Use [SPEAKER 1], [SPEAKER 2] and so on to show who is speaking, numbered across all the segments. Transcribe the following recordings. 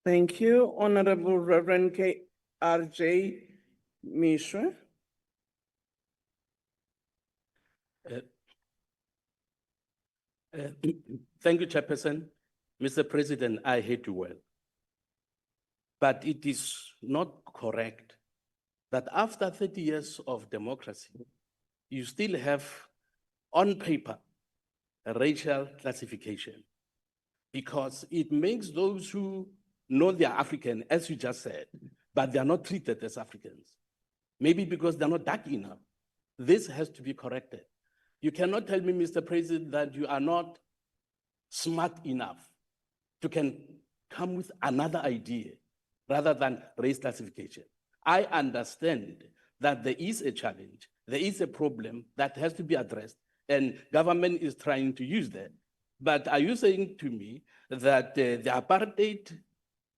[SPEAKER 1] Thank you. Honorable Rev KRJ Meshoe.
[SPEAKER 2] Thank you, Chairperson. Mr. President, I hate you well. But it is not correct that after 30 years of democracy, you still have on paper a racial classification, because it makes those who know they are African, as you just said, but they are not treated as Africans. Maybe because they're not dark enough. This has to be corrected. You cannot tell me, Mr. President, that you are not smart enough to can come with another idea rather than race classification. I understand that there is a challenge, there is a problem that has to be addressed, and government is trying to use that. But are you saying to me that the apartheid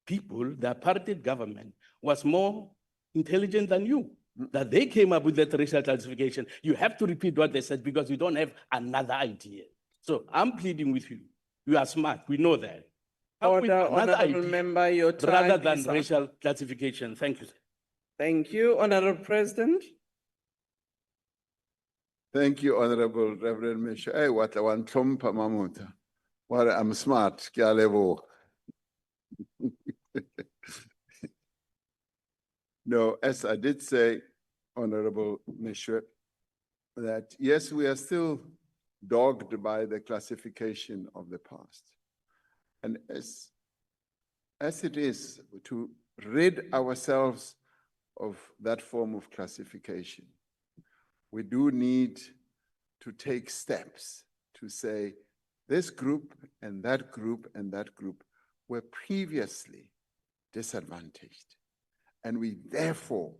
[SPEAKER 2] people, the apartheid government, was more intelligent than you? That they came up with that racial classification? You have to repeat what they said because you don't have another idea. So I'm pleading with you. You are smart, we know that.
[SPEAKER 1] Order, honorable member, your time
[SPEAKER 2] rather than
[SPEAKER 1] is up.
[SPEAKER 2] racial classification. Thank you, sir.
[SPEAKER 1] Thank you, Honorable President.
[SPEAKER 3] Thank you, Honorable Reverend Meshoe. Hey, what one tlhompha mamuta. What I'm smart, ke a leboga. No, as I did say, Honorable Meshoe, that yes, we are still dogged by the classification of the past. And as it is to rid ourselves of that form of classification, we do need to take steps to say this group and that group and that group were previously disadvantaged. And we therefore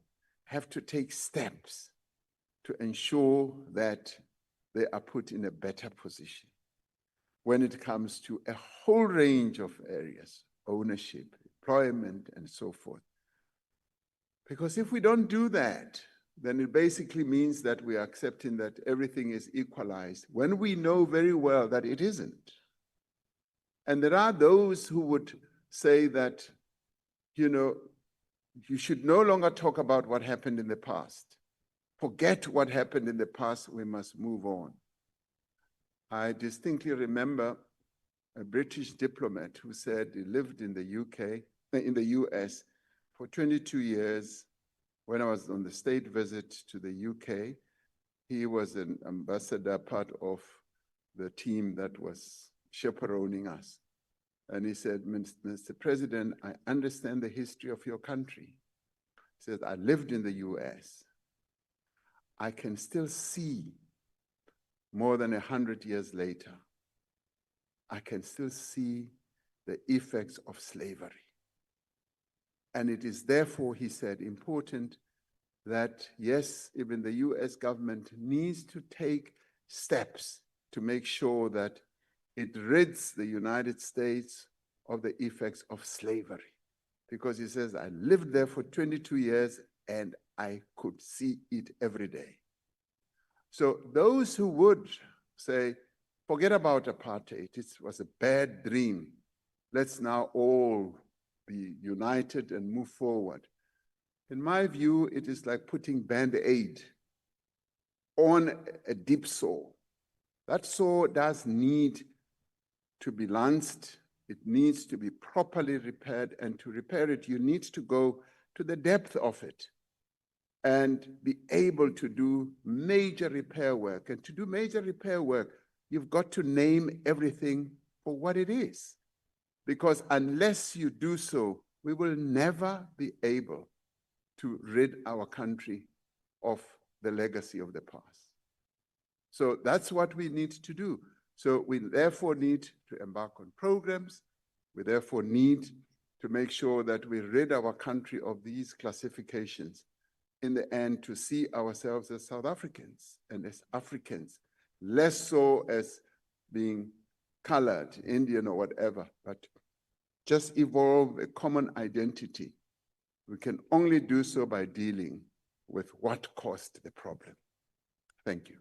[SPEAKER 3] have to take steps to ensure that they are put in a better position when it comes to a whole range of areas, ownership, employment, and so forth. Because if we don't do that, then it basically means that we are accepting that everything is equalized when we know very well that it isn't. And there are those who would say that, you know, you should no longer talk about what happened in the past. Forget what happened in the past, we must move on. I distinctly remember a British diplomat who said he lived in the US for 22 years. When I was on the state visit to the UK, he was an ambassador, part of the team that was chaperoning us. And he said, Mr. President, I understand the history of your country. He says, I lived in the US. I can still see more than 100 years later, I can still see the effects of slavery. And it is therefore, he said, important that, yes, even the US government needs to take steps to make sure that it rids the United States of the effects of slavery. Because he says, I lived there for 22 years and I could see it every day. So those who would say, forget about apartheid, it was a bad dream. Let's now all be united and move forward. In my view, it is like putting Band-Aid on a deep sore. That sore does need to be lanced. It needs to be properly repaired, and to repair it, you need to go to the depth of it and be able to do major repair work. And to do major repair work, you've got to name everything for what it is. Because unless you do so, we will never be able to rid our country of the legacy of the past. So that's what we need to do. So we therefore need to embark on programs. We therefore need to make sure that we rid our country of these classifications, in the end to see ourselves as South Africans and as Africans, less so as being colored, Indian or whatever, but just evolve a common identity. We can only do so by dealing with what caused the problem. Thank you.